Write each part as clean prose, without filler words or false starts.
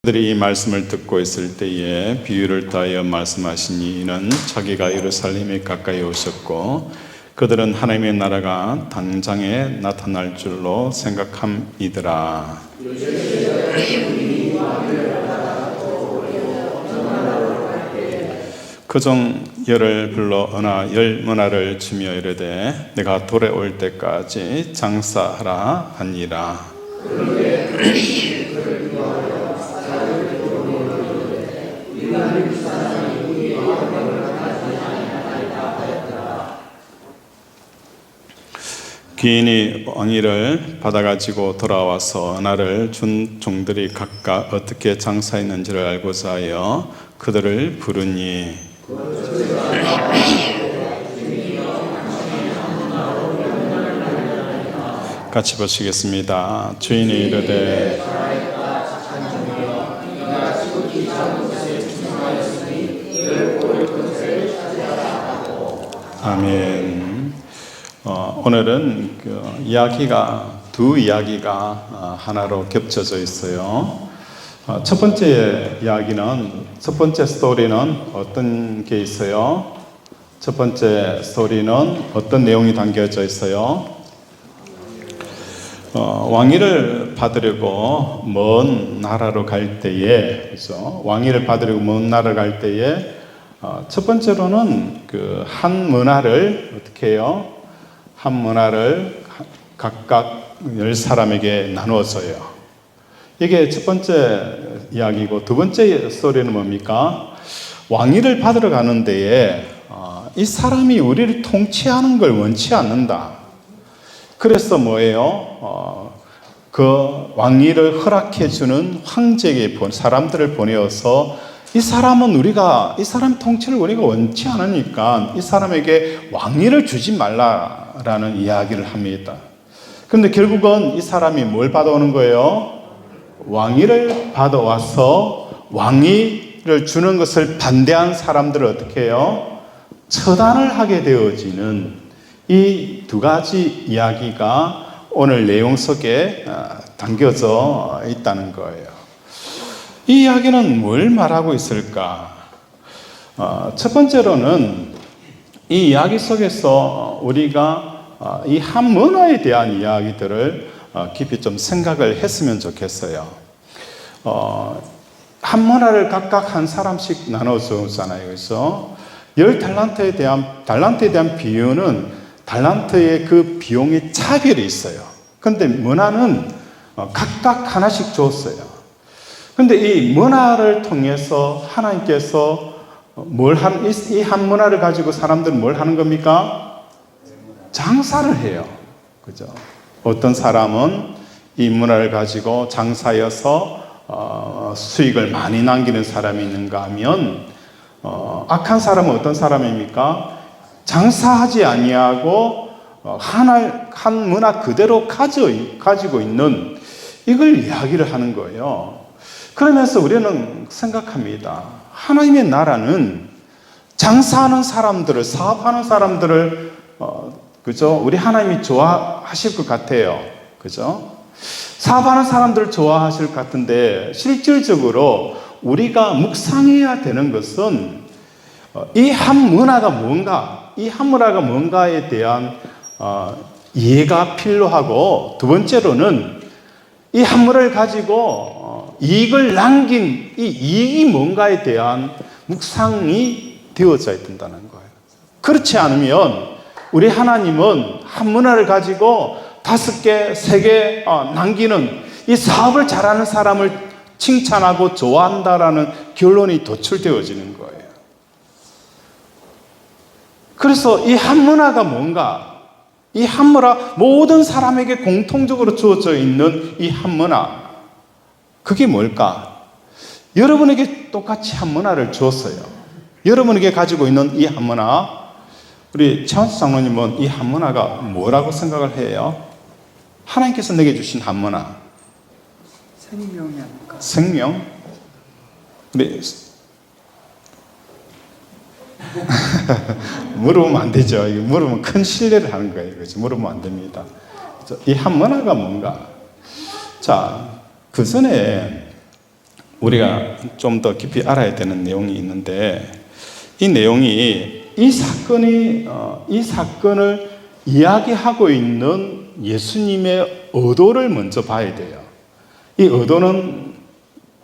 그들이 이 말씀을 듣고 있을 때에 비유를 더하여 말씀하시니 이는 자기가 예루살렘에 가까이 오셨고 그들은 하나님의 나라가 당장에 나타날 줄로 생각함이더라. 그중 열을 불러 은하 10문화를 주며 이르되 내가 돌아올 때까지 장사하라 하니라. 귀인이 왕위를 받아가지고 돌아와서 은하를 준 종들이 각각 어떻게 장사했는지를 알고자 하여 그들을 부르니 같이 보시겠습니다. 주인이 이르되 아멘. 오늘은 두 이야기가 하나로 겹쳐져 있어요. 첫 번째 스토리는 어떤 게 있어요? 첫 번째 스토리는 어떤 내용이 담겨져 있어요? 왕위를 받으려고 먼 나라로 갈 때에, 그렇죠? 왕위를 받으려고 먼 나라로 갈 때에 첫 번째로는 한 문화를 어떻게 해요? 한 문화를 각각 10사람에게 나누어줘요. 이게 첫 번째 이야기고, 두 번째 스토리는 뭡니까? 왕위를 받으러 가는 데에 이 사람이 우리를 통치하는 걸 원치 않는다. 그래서 뭐예요? 그 왕위를 허락해주는 황제에게 사람들을 보내어서 이 사람 통치를 우리가 원치 않으니까 이 사람에게 왕위를 주지 말라라는 이야기를 합니다. 그런데 결국은 이 사람이 뭘 받아오는 거예요? 왕위를 받아와서 왕위를 주는 것을 반대한 사람들을 어떻게 해요? 처단을 하게 되어지는 이 두 가지 이야기가 오늘 내용 속에 담겨져 있다는 거예요. 이 이야기는 뭘 말하고 있을까? 첫 번째로는 이 이야기 속에서 우리가 이 한 문화에 대한 이야기들을 깊이 좀 생각을 했으면 좋겠어요. 한 문화를 각각 한 사람씩 나눠주잖아요. 그래서 10달란트에 대한 비유는 달란트의 그 비용의 차별이 있어요. 그런데 문화는 각각 하나씩 줬어요. 근데 이 문화를 통해서 하나님께서 이 한 문화를 가지고 사람들은 뭘 하는 겁니까? 장사를 해요. 그죠? 어떤 사람은 이 문화를 가지고 장사여서 수익을 많이 남기는 사람이 있는가 하면, 악한 사람은 어떤 사람입니까? 장사하지 아니하고 한 문화 그대로 가지고 있는, 이걸 이야기를 하는 거예요. 그러면서 우리는 생각합니다. 하나님의 나라는 장사하는 사람들을, 사업하는 사람들을, 그죠? 우리 하나님이 좋아하실 것 같아요. 그죠? 사업하는 사람들을 좋아하실 것 같은데, 실질적으로 우리가 묵상해야 되는 것은 이 한 문화가 뭔가에 대한 이해가 필요하고, 두 번째로는 이 한 문화를 가지고 이익을 남긴 이 이익이 뭔가에 대한 묵상이 되어져야 된다는 거예요. 그렇지 않으면 우리 하나님은 한 문화를 가지고 5개, 3개 남기는 이 사업을 잘하는 사람을 칭찬하고 좋아한다라는 결론이 도출되어지는 거예요. 그래서 이 한 문화가 뭔가, 이 한 문화, 모든 사람에게 공통적으로 주어져 있는 이 한 문화, 그게 뭘까? 여러분에게 똑같이 한 문화를 주었어요. 여러분에게 가지고 있는 이 한 문화, 우리 최원수 장로님은 이 한 문화가 뭐라고 생각을 해요? 하나님께서 내게 주신 한 문화. 생명이 아닐까? 생명? 우리 물으면 안 되죠. 물으면 큰 신뢰를 하는 거예요. 그렇죠? 물으면 안 됩니다. 이 한 문화가 뭔가? 자, 그 전에 우리가 좀 더 깊이 알아야 되는 내용이 있는데, 이 내용이 이 사건을 이야기하고 있는 예수님의 의도를 먼저 봐야 돼요. 이 의도는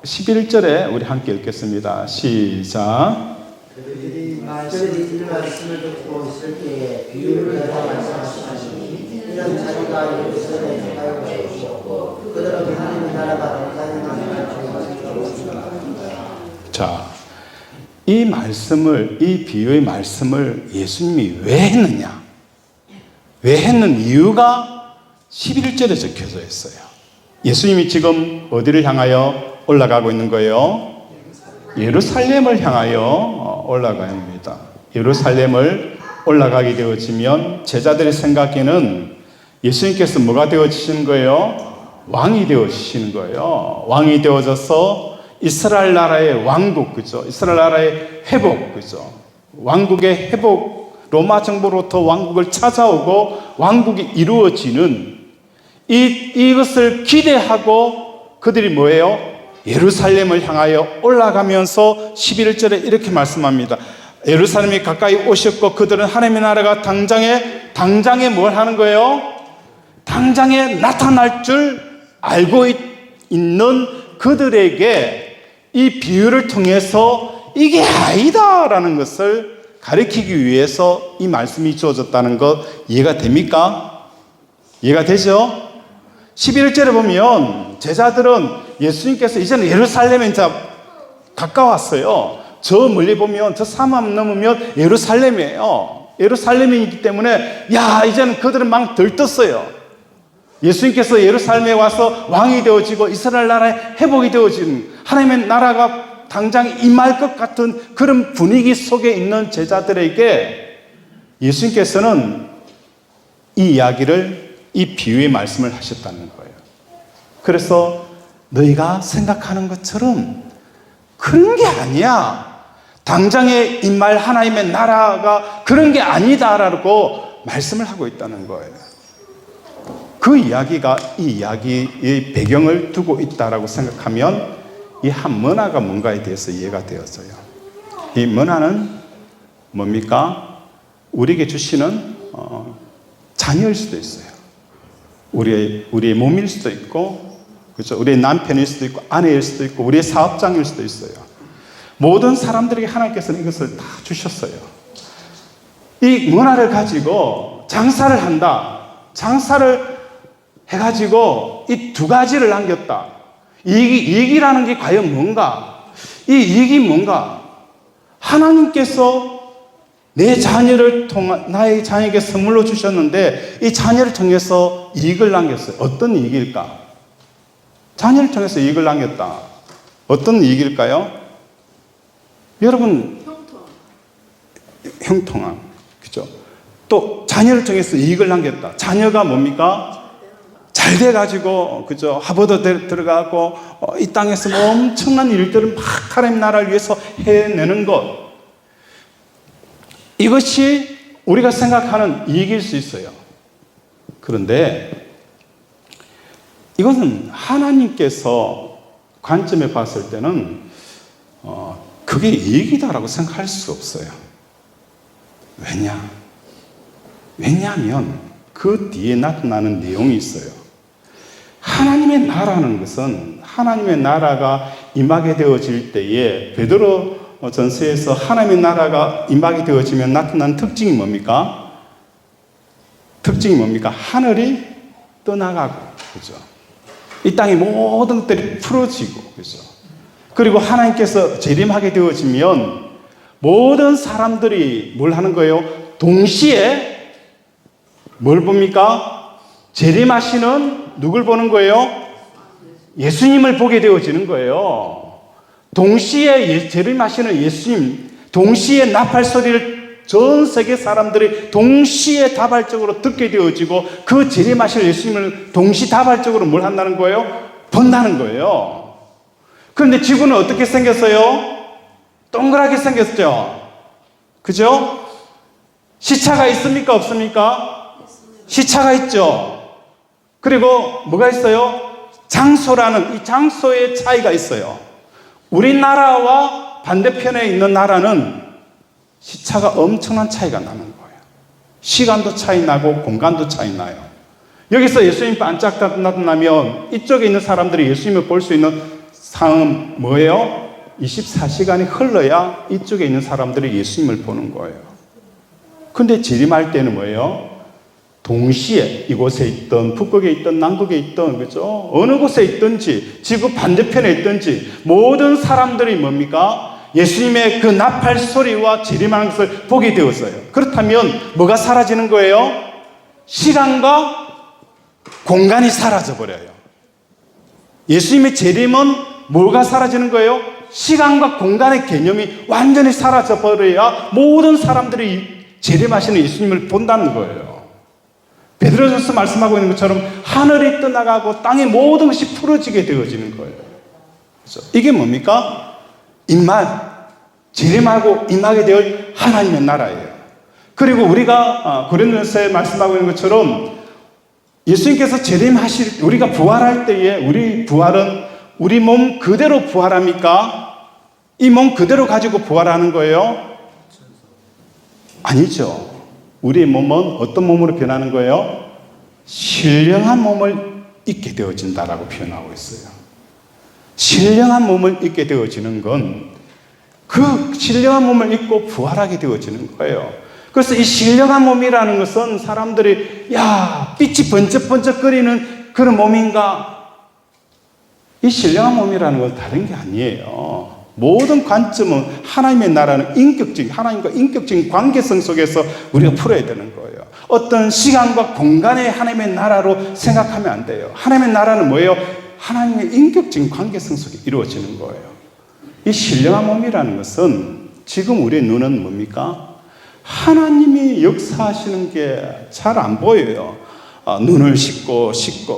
11절에 우리 함께 읽겠습니다. 시작. 그들이 이 말씀을 듣고 있을 때에 비유를 내가 말씀하시니 이런 자리가 예루살렘에 가고 있었고 그들은 하나님의 나라가 당장에 자, 이 말씀을, 이 비유의 말씀을 예수님이 왜 했느냐? 왜 했는 이유가 11절에 적혀져 있어요. 예수님이 지금 어디를 향하여 올라가고 있는 거예요? 예루살렘을 향하여 올라가야 합니다. 예루살렘을 올라가게 되어지면 제자들의 생각에는 예수님께서 뭐가 되어지시는 거예요? 왕이 되어지시는 거예요. 왕이 되어져서 이스라엘 나라의 왕국, 그죠? 이스라엘 나라의 회복, 그죠? 왕국의 회복, 로마 정부로부터 왕국을 찾아오고 왕국이 이루어지는 이것을 기대하고 그들이 뭐예요? 예루살렘을 향하여 올라가면서 11절에 이렇게 말씀합니다. 예루살렘이 가까이 오셨고 그들은 하나님의 나라가 당장에 뭘 하는 거예요? 당장에 나타날 줄 알고 있는 그들에게 이 비유를 통해서 이게 아니다라는 것을 가리키기 위해서 이 말씀이 주어졌다는 것 이해가 됩니까? 이해가 되죠? 11절에 보면 제자들은 예수님께서 이제는 예루살렘에 이제 가까웠어요. 저 멀리 보면 저 사막 넘으면 예루살렘이에요. 예루살렘이기 때문에 이제는 그들은 막 들떴어요. 예수님께서 예루살렘에 와서 왕이 되어지고 이스라엘 나라의 회복이 되어지는 하나님의 나라가 당장 임할 것 같은 그런 분위기 속에 있는 제자들에게 예수님께서는 이 이야기를, 이 비유의 말씀을 하셨다는 거예요. 그래서 너희가 생각하는 것처럼 그런 게 아니야. 당장에 임할 하나님의 나라가 그런 게 아니다라고 말씀을 하고 있다는 거예요. 그 이야기가 이 이야기의 배경을 두고 있다라고 생각하면 이 한 문화가 뭔가에 대해서 이해가 되었어요. 이 문화는 뭡니까? 우리에게 주시는 자녀일 수도 있어요. 우리의 몸일 수도 있고, 그렇죠? 우리의 남편일 수도 있고, 아내일 수도 있고, 우리의 사업장일 수도 있어요. 모든 사람들에게 하나님께서는 이것을 다 주셨어요. 이 문화를 가지고 장사를 한다. 장사를 해가지고 이 두 가지를 남겼다. 이익이라는 게 과연 뭔가? 이 이익이 뭔가? 하나님께서 내 자녀를 나의 자녀에게 선물로 주셨는데 이 자녀를 통해서 이익을 남겼어요. 어떤 이익일까? 자녀를 통해서 이익을 남겼다. 어떤 이익일까요? 여러분, 형통함. 그죠? 또 자녀를 통해서 이익을 남겼다. 자녀가 뭡니까? 잘 돼가지고, 그죠? 하버드 들어가고, 이 땅에서 뭐 엄청난 일들을 막 하나님 나라를 위해서 해내는 것. 이것이 우리가 생각하는 이익일 수 있어요. 그런데 이것은 하나님께서 관점에 봤을 때는 그게 이익이다라고 생각할 수 없어요. 왜냐하면 그 뒤에 나타나는 내용이 있어요. 하나님의 나라는 것은 하나님의 나라가 임하게 되어질 때에 베드로 전서에서 하나님의 나라가 임하게 되어지면 나타나는 특징이 뭡니까? 하늘이 떠나가고, 그죠? 이 땅의 모든 것들이 풀어지고, 그죠? 그리고 하나님께서 재림하게 되어지면 모든 사람들이 뭘 하는 거예요? 동시에 뭘 봅니까? 재림하시는 누굴 보는 거예요? 예수님을 보게 되어지는 거예요. 동시에 재림하시는 예수님, 동시에 나팔 소리를 전 세계 사람들이 동시에 다발적으로 듣게 되어지고 그 재림하실 예수님을 동시다발적으로 뭘 한다는 거예요? 본다는 거예요. 그런데 지구는 어떻게 생겼어요? 동그랗게 생겼죠? 그죠? 시차가 있습니까? 없습니까? 시차가 있죠. 그리고 뭐가 있어요? 장소라는 이 장소의 차이가 있어요. 우리나라와 반대편에 있는 나라는 시차가 엄청난 차이가 나는 거예요. 시간도 차이 나고 공간도 차이 나요. 여기서 예수님 반짝 나타나면 이쪽에 있는 사람들이 예수님을 볼 수 있는 상황은 뭐예요? 24시간이 흘러야 이쪽에 있는 사람들이 예수님을 보는 거예요. 근데 재림할 때는 뭐예요? 동시에 이곳에 있던 북극에 있던 남극에 있던 그죠? 어느 곳에 있든지 지구 반대편에 있든지 모든 사람들이 뭡니까? 예수님의 그 나팔 소리와 재림하는 것을 보게 되었어요. 그렇다면 뭐가 사라지는 거예요? 시간과 공간이 사라져 버려요. 예수님의 재림은 뭐가 사라지는 거예요? 시간과 공간의 개념이 완전히 사라져 버려야 모든 사람들이 재림하시는 예수님을 본다는 거예요. 베드로전서 말씀하고 있는 것처럼 하늘이 떠나가고 땅의 모든 것이 풀어지게 되어지는 거예요. 그렇죠? 이게 뭡니까? 재림하고 임하게 될 하나님의 나라예요. 그리고 우리가 고린도전서에 말씀하고 있는 것처럼 예수님께서 재림하실, 우리가 부활할 때에 우리 부활은 우리 몸 그대로 부활합니까? 이 몸 그대로 가지고 부활하는 거예요? 아니죠. 우리의 몸은 어떤 몸으로 변하는 거예요? 신령한 몸을 입게 되어진다라고 표현하고 있어요. 신령한 몸을 입게 되어지는 건 그 신령한 몸을 입고 부활하게 되어지는 거예요. 그래서 이 신령한 몸이라는 것은 사람들이 야, 빛이 번쩍번쩍거리는 그런 몸인가? 이 신령한 몸이라는 건 다른 게 아니에요. 모든 관점은 하나님의 나라는 인격적인, 하나님과 인격적인 관계성 속에서 우리가 풀어야 되는 거예요. 어떤 시간과 공간의 하나님의 나라로 생각하면 안 돼요. 하나님의 나라는 뭐예요? 하나님의 인격적인 관계성 속에 이루어지는 거예요. 이 신령한 몸이라는 것은 지금 우리의 눈은 뭡니까? 하나님이 역사하시는 게 잘 안 보여요. 눈을 씻고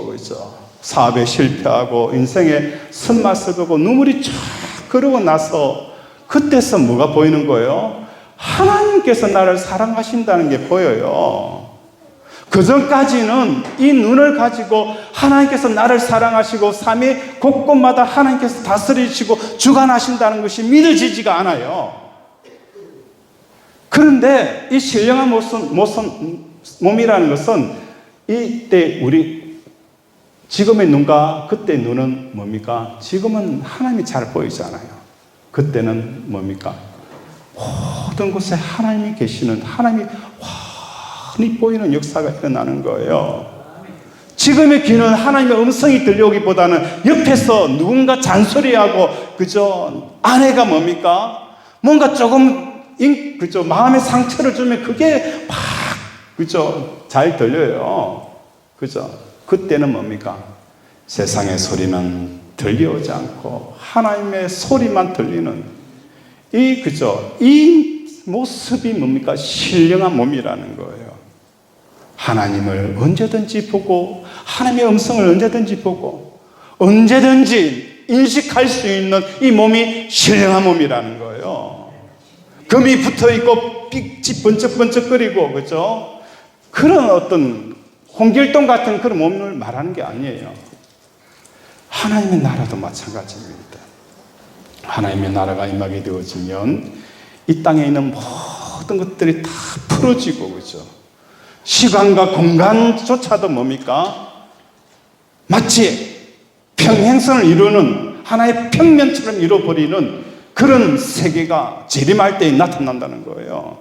그죠? 사업에 실패하고 인생에 쓴맛을 보고 눈물이 쫙 그러고 나서 그때서 뭐가 보이는 거예요? 하나님께서 나를 사랑하신다는 게 보여요. 그 전까지는 이 눈을 가지고 하나님께서 나를 사랑하시고 삶의 곳곳마다 하나님께서 다스리시고 주관하신다는 것이 믿어지지가 않아요. 그런데 이 신령한 몸이라는 것은 이때 우리 지금의 눈과 그때의 눈은 뭡니까? 지금은 하나님이 잘 보이잖아요. 그때는 뭡니까? 모든 곳에 하나님이 계시는, 하나님이 환히 보이는 역사가 일어나는 거예요. 지금의 귀는 하나님의 음성이 들려오기보다는 옆에서 누군가 잔소리하고 그죠? 아내가 뭡니까? 뭔가 조금 그죠? 마음의 상처를 주면 그게 막 그죠? 잘 들려요. 그죠? 그때는 뭡니까? 세상의 소리는 들려오지 않고 하나님의 소리만 들리는 그죠? 이 모습이 뭡니까? 신령한 몸이라는 거예요. 하나님을 언제든지 보고 하나님의 음성을 언제든지 보고 언제든지 인식할 수 있는 이 몸이 신령한 몸이라는 거예요. 금이 붙어있고 빛이 번쩍번쩍거리고 그죠? 그런 어떤 홍길동 같은 그런 몸을 말하는 게 아니에요. 하나님의 나라도 마찬가지입니다. 하나님의 나라가 임하게 되어지면 이 땅에 있는 모든 것들이 다 풀어지고 그죠? 시간과 공간조차도 뭡니까? 마치 평행선을 이루는 하나의 평면처럼 이루어버리는 그런 세계가 재림할 때 나타난다는 거예요.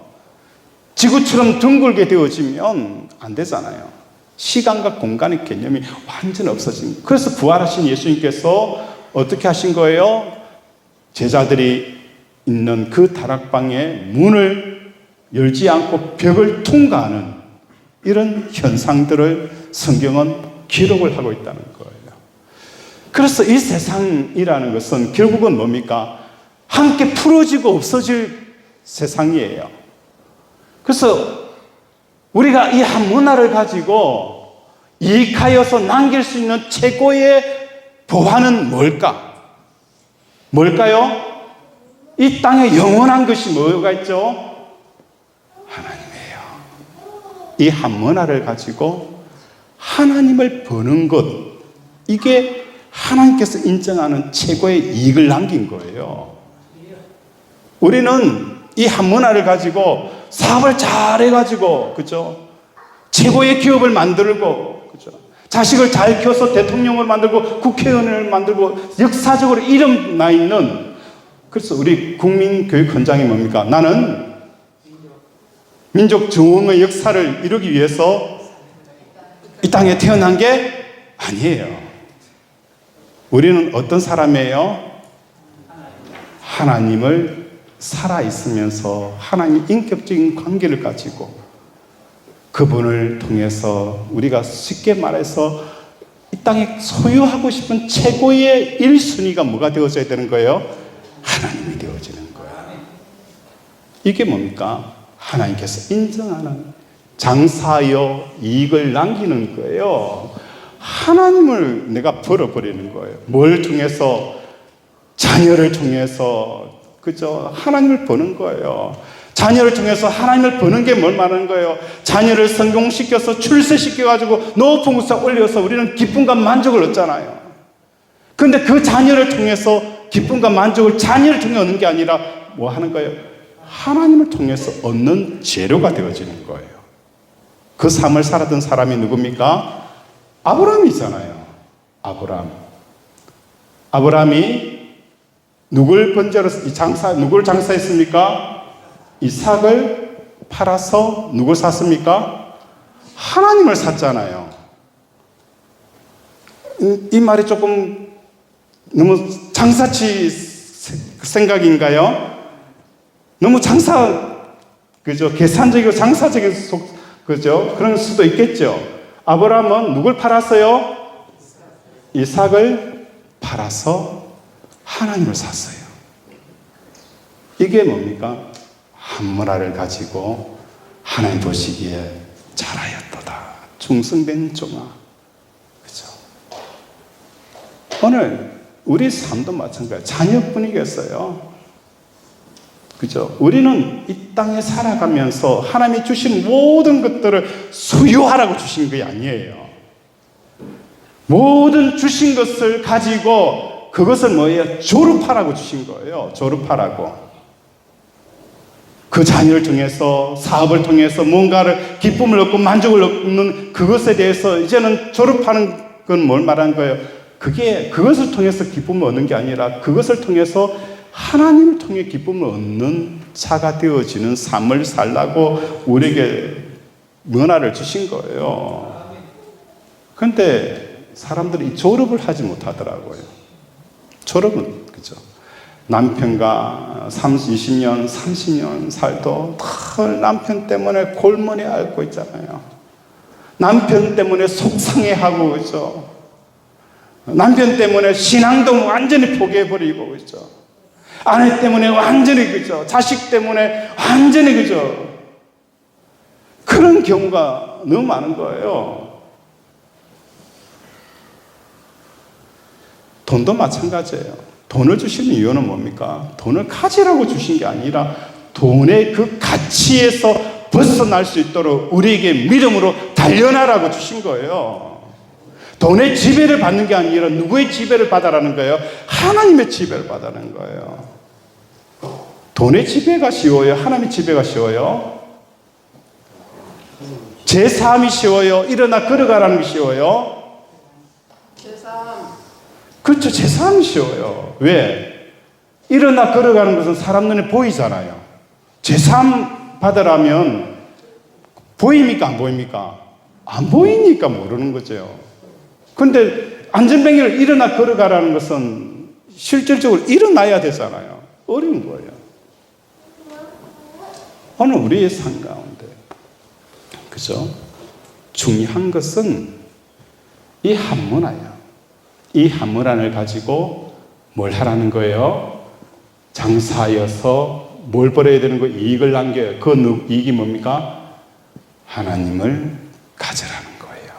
지구처럼 둥글게 되어지면 안 되잖아요. 시간과 공간의 개념이 완전히 없어진. 그래서 부활하신 예수님께서 어떻게 하신 거예요? 제자들이 있는 그 다락방에 문을 열지 않고 벽을 통과하는 이런 현상들을 성경은 기록을 하고 있다는 거예요. 그래서 이 세상이라는 것은 결국은 뭡니까? 함께 풀어지고 없어질 세상이에요. 그래서 우리가 이 한 문화를 가지고 이익하여서 남길 수 있는 최고의 보화는 뭘까? 뭘까요? 이 땅에 영원한 것이 뭐가 있죠? 하나님이에요. 이 한 문화를 가지고 하나님을 보는 것, 이게 하나님께서 인정하는 최고의 이익을 남긴 거예요. 우리는 이 한 문화를 가지고 사업을 잘해가지고, 그죠? 최고의 기업을 만들고, 그죠? 자식을 잘 키워서 대통령을 만들고 국회의원을 만들고 역사적으로 이름 나 있는, 그래서 우리 국민교육헌장이 뭡니까? 나는 민족 정흥의 역사를 이루기 위해서 이 땅에 태어난 게 아니에요. 우리는 어떤 사람이에요? 하나님을 살아있으면서 하나님의 인격적인 관계를 가지고 그분을 통해서 우리가 쉽게 말해서 이 땅에 소유하고 싶은 최고의 1순위가 뭐가 되어져야 되는 거예요? 하나님이 되어지는 거예요. 이게 뭡니까? 하나님께서 인정하는, 장사하여 이익을 남기는 거예요. 하나님을 내가 벌어버리는 거예요. 뭘 통해서? 자녀를 통해서, 그죠? 하나님을 버는 거예요. 자녀를 통해서 하나님을 버는 게 뭘 말하는 거예요? 자녀를 성공시켜서 출세시켜가지고 높은 곳에 올려서 우리는 기쁨과 만족을 얻잖아요. 그런데 그 자녀를 통해서 기쁨과 만족을 자녀를 통해 얻는 게 아니라 뭐 하는 거예요? 하나님을 통해서 얻는 재료가 되어지는 거예요. 그 삶을 살았던 사람이 누굽니까? 아브라함이잖아요. 아브라함이 누굴 번제로 누굴 장사했습니까? 이삭을 팔아서 누굴 샀습니까? 하나님을 샀잖아요. 이 말이 조금 너무 장사치 생각인가요? 너무 그죠? 계산적이고 장사적인 그죠? 그런 수도 있겠죠. 아브라함은 누굴 팔았어요? 이삭을 팔아서 하나님을 샀어요. 이게 뭡니까? 한 문화를 가지고 하나님 보시기에 잘하였도다. 충성된 종아. 그죠? 오늘 우리 삶도 마찬가지예요. 자녀뿐이겠어요. 그죠? 우리는 이 땅에 살아가면서 하나님이 주신 모든 것들을 소유하라고 주신 게 아니에요. 모든 주신 것을 가지고 그것을 뭐예요? 조립하라고 주신 거예요. 조립하라고. 그 자녀를 통해서, 사업을 통해서 뭔가를 기쁨을 얻고 만족을 얻는 그것에 대해서 이제는 조립하는 건 뭘 말하는 거예요? 그것을 통해서 기쁨을 얻는 게 아니라 그것을 통해서 하나님을 통해 기쁨을 얻는 자가 되어지는 삶을 살라고 우리에게 문화를 주신 거예요. 그런데 사람들이 이 졸업을 하지 못하더라고요. 졸업은, 그죠? 남편과 20년, 30년 살도 늘 남편 때문에 골머리 앓고 있잖아요. 남편 때문에 속상해하고, 그죠? 남편 때문에 신앙도 완전히 포기해버리고, 그죠? 아내 때문에 완전히, 그죠? 자식 때문에 완전히, 그죠? 그런 경우가 너무 많은 거예요. 돈도 마찬가지예요. 돈을 주시는 이유는 뭡니까? 돈을 가지라고 주신 게 아니라 돈의 그 가치에서 벗어날 수 있도록 우리에게 믿음으로 단련하라고 주신 거예요. 돈의 지배를 받는 게 아니라 누구의 지배를 받아라는 거예요? 하나님의 지배를 받아라는 거예요. 돈의 지배가 쉬워요? 하나님의 지배가 쉬워요? 제 삶이 쉬워요? 일어나 걸어가라는 게 쉬워요? 그렇죠. 제 삶이 쉬워요. 왜? 일어나 걸어가는 것은 사람 눈에 보이잖아요. 제 삶 받으라면 보입니까? 안 보입니까? 안 보이니까 모르는 거죠. 그런데 안전뱅이를 일어나 걸어가라는 것은 실질적으로 일어나야 되잖아요. 어려운 거예요. 오늘 우리의 삶 가운데, 그죠? 중요한 것은 이 한문화야. 이 한문안을 가지고 뭘 하라는 거예요? 장사하여서 뭘 벌어야 되는 거예요? 이익을 남겨요. 그 이익이 뭡니까? 하나님을 가져라는 거예요.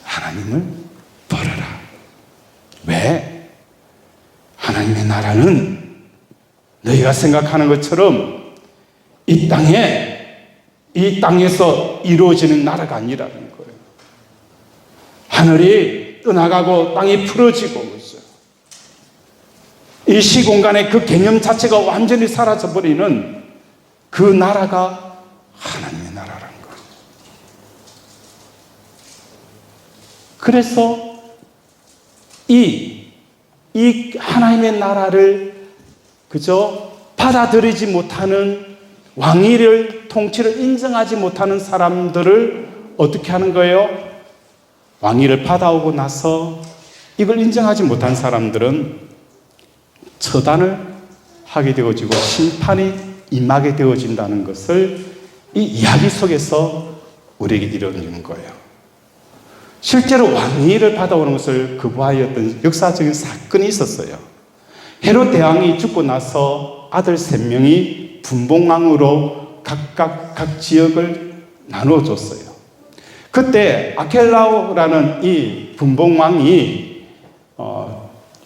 하나님을 벌어라. 왜? 하나님의 나라는 너희가 생각하는 것처럼 이 땅에서 이루어지는 나라가 아니라는 거예요. 하늘이 떠나가고 땅이 풀어지고 있어요. 이 시공간의 그 개념 자체가 완전히 사라져버리는 그 나라가 하나님의 나라라는 거예요. 그래서 이 하나님의 나라를 그저 받아들이지 못하는 왕위를, 통치를 인정하지 못하는 사람들을 어떻게 하는 거예요? 왕위를 받아오고 나서 이걸 인정하지 못한 사람들은 처단을 하게 되어지고 심판이 임하게 되어진다는 것을 이 이야기 속에서 우리에게 이루어지는 거예요. 실제로 왕위를 받아오는 것을 거부하였던 역사적인 사건이 있었어요. 헤롯 대왕이 죽고 나서 아들 3명이 분봉왕으로 각각 각 지역을 나누어 줬어요. 그때 아켈라오라는 이 분봉왕이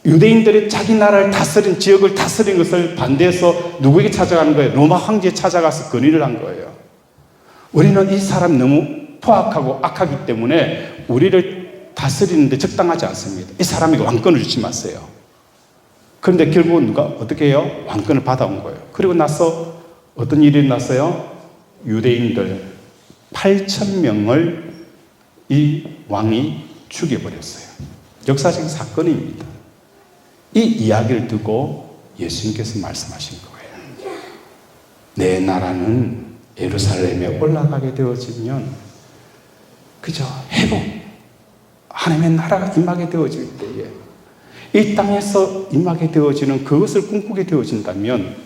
유대인들이 자기 나라를 다스린, 지역을 다스린 것을 반대해서 누구에게 찾아가는 거예요? 로마 황제에 찾아가서 건의를 한 거예요. 우리는 이 사람 너무 포악하고 악하기 때문에 우리를 다스리는데 적당하지 않습니다. 이 사람에게 왕권을 주지 마세요. 그런데 결국은 누가 어떻게 해요? 왕권을 받아온 거예요. 그리고 나서 어떤 일이 났어요? 유대인들 8,000명을 이 왕이 죽여버렸어요. 역사적인 사건입니다. 이 이야기를 두고 예수님께서 말씀하신 거예요. 내 나라는 예루살렘에 올라가게 되어지면 그저 회복, 하나님의 나라가 임하게 되어질 때에 이 땅에서 임하게 되어지는 그것을 꿈꾸게 되어진다면,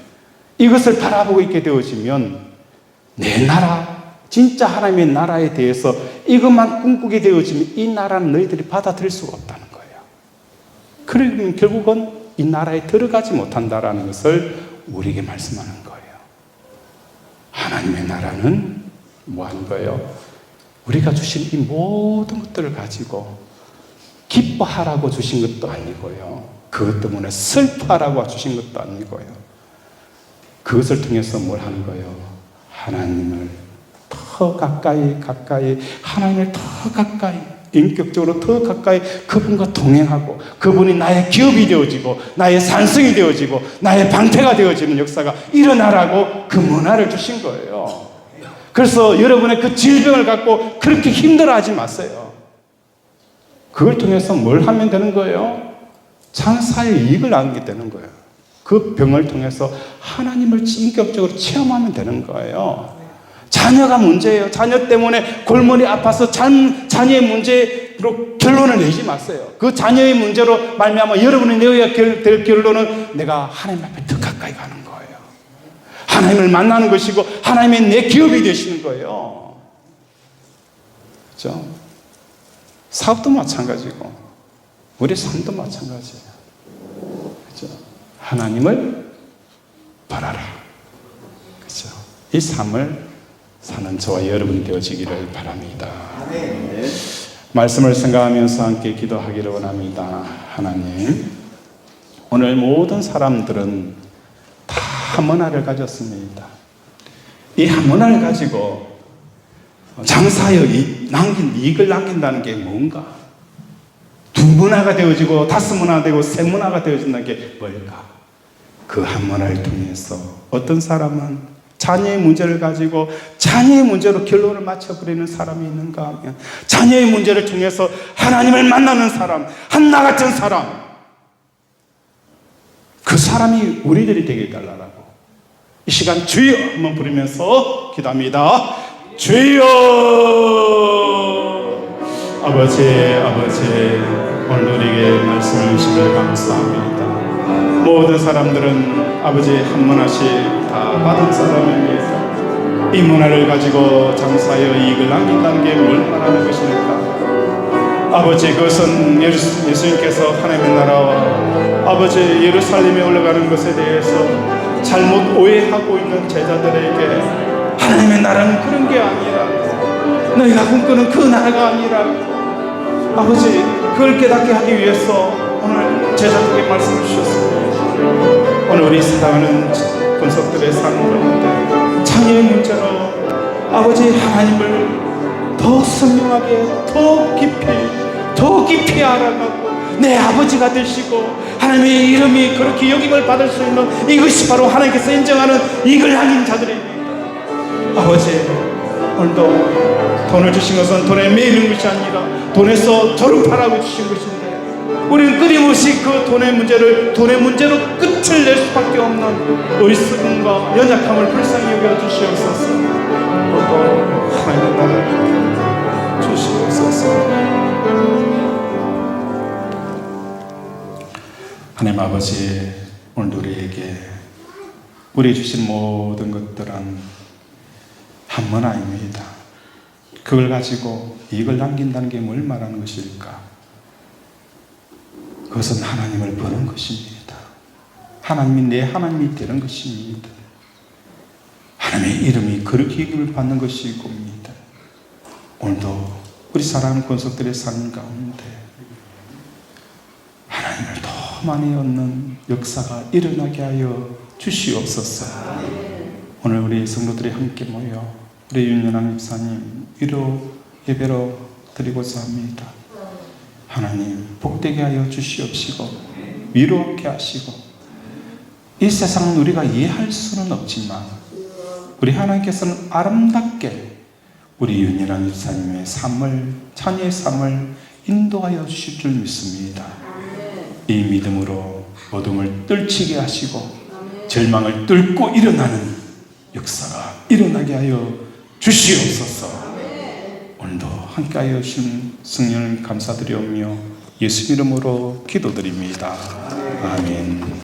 이것을 바라보고 있게 되어지면 내 나라, 진짜 하나님의 나라에 대해서 이것만 꿈꾸게 되어지면 이 나라는 너희들이 받아들일 수가 없다는 거예요. 그러면 결국은 이 나라에 들어가지 못한다라는 것을 우리에게 말씀하는 거예요. 하나님의 나라는 뭐 하는 거예요? 우리가 주신 이 모든 것들을 가지고 기뻐하라고 주신 것도 아니고요. 그것 때문에 슬퍼하라고 주신 것도 아니고요. 그것을 통해서 뭘 하는 거예요? 하나님을 더 가까이, 하나님을 더 가까이, 인격적으로 더 가까이 그분과 동행하고 그분이 나의 기업이 되어지고 나의 산성이 되어지고 나의 방패가 되어지는 역사가 일어나라고 그 문화를 주신 거예요. 그래서 여러분의 그 질병을 갖고 그렇게 힘들어하지 마세요. 그걸 통해서 뭘 하면 되는 거예요? 장사의 이익을 나누게 되는 거예요. 그 병을 통해서 하나님을 인격적으로 체험하면 되는 거예요. 자녀가 문제예요. 자녀 때문에 골머리 아파서 자녀의 문제로 결론을 내지 마세요. 그 자녀의 문제로 말미암아 여러분이 내어야 될 결론은 내가 하나님 앞에 더 가까이 가는 거예요. 하나님을 만나는 것이고 하나님의 내 기업이 되시는 거예요. 그렇죠? 사업도 마찬가지고 우리 삶도 마찬가지예요. 그렇죠? 하나님을 바라라. 그렇죠? 이 삶을 사는 저와 여러분이 되어지기를 바랍니다. 아멘. 말씀을 생각하면서 함께 기도하기를 원합니다. 하나님, 오늘 모든 사람들은 다 한 문화를 가졌습니다. 이 한 문화를 가지고 장사하여 남긴 이익을 남긴다는 게 뭔가? 두 문화가 되어지고 다섯 문화가 되고 세 문화가 되어진다는 게 뭘까? 그 한 문화를 통해서 어떤 사람은 자녀의 문제를 가지고 자녀의 문제로 결론을 맞춰버리는 사람이 있는가 하면 자녀의 문제를 통해서 하나님을 만나는 사람, 한나 같은 사람, 그 사람이 우리들이 되게 해달라고 이 시간 주여 한번 부르면서 기도합니다. 주여. 아버지 오늘 우리에게 말씀을 주시길 감사합니다. 모든 사람들은 아버지 한 문화씩 다 받은 사람입니다. 이 문화를 가지고 장사하여 이익을 남긴다는 게 뭘 말하는 것입니까? 아버지, 그것은 예수님께서 하나님의 나라와 아버지 예루살렘에 올라가는 것에 대해서 잘못 오해하고 있는 제자들에게 하나님의 나라는 그런 게 아니라, 너희가 꿈꾸는 그 나라가 아니라, 아버지 그걸 깨닫게 하기 위해서 오늘 제자들에게 말씀을 주셨습니다. 오늘 우리 사랑하는 권속들의 삶 가운데 자녀의 문제로 아버지 하나님을 더 선명하게, 더 깊이, 더 깊이 알아가고 내 아버지가 되시고 하나님의 이름이 그렇게 여김을 받을 수 있는 이것이 바로 하나님께서 인정하는 이익을 남긴 자들입니다. 아버지, 오늘도 돈을 주신 것은 돈에 매이는 것이 아니라 돈에서 저를 바라고 주신 것인데 우리는 끊임없이 그 돈의 문제로 끝을 낼 수밖에 없는 어리석음과 연약함을 불쌍히 여겨 주시옵소서. 오늘도 하나님의 나라를 주시옵소서. 하나님 아버지, 오늘 우리에게 우리 주신 모든 것들은 한문 아닙니다. 그걸 가지고 이익을 남긴다는 게 뭘 말하는 것일까? 그것은 하나님을 버는 것입니다. 하나님이 내 하나님이 되는 것입니다. 하나님의 이름이 그렇게 이익을 받는 것이고입니다. 오늘도 우리 사랑하는 권속들의 삶 가운데 하나님을 더 많이 얻는 역사가 일어나게 하여 주시옵소서. 오늘 우리 성도들이 함께 모여 우리 윤연한 집사님 위로 예배로 드리고자 합니다. 하나님 복되게 하여 주시옵시고 위로하게 하시고 이 세상은 우리가 이해할 수는 없지만 우리 하나님께서는 아름답게 우리 윤연한 집사님의 삶을, 자녀의 삶을 인도하여 주실 줄 믿습니다. 이 믿음으로 어둠을 떨치게 하시고 절망을 뚫고 일어나는 역사가 일어나게 하여 주시옵소서. 오늘도 함께하여 주신 성령님 감사드리오며 예수 이름으로 기도드립니다. 아멘.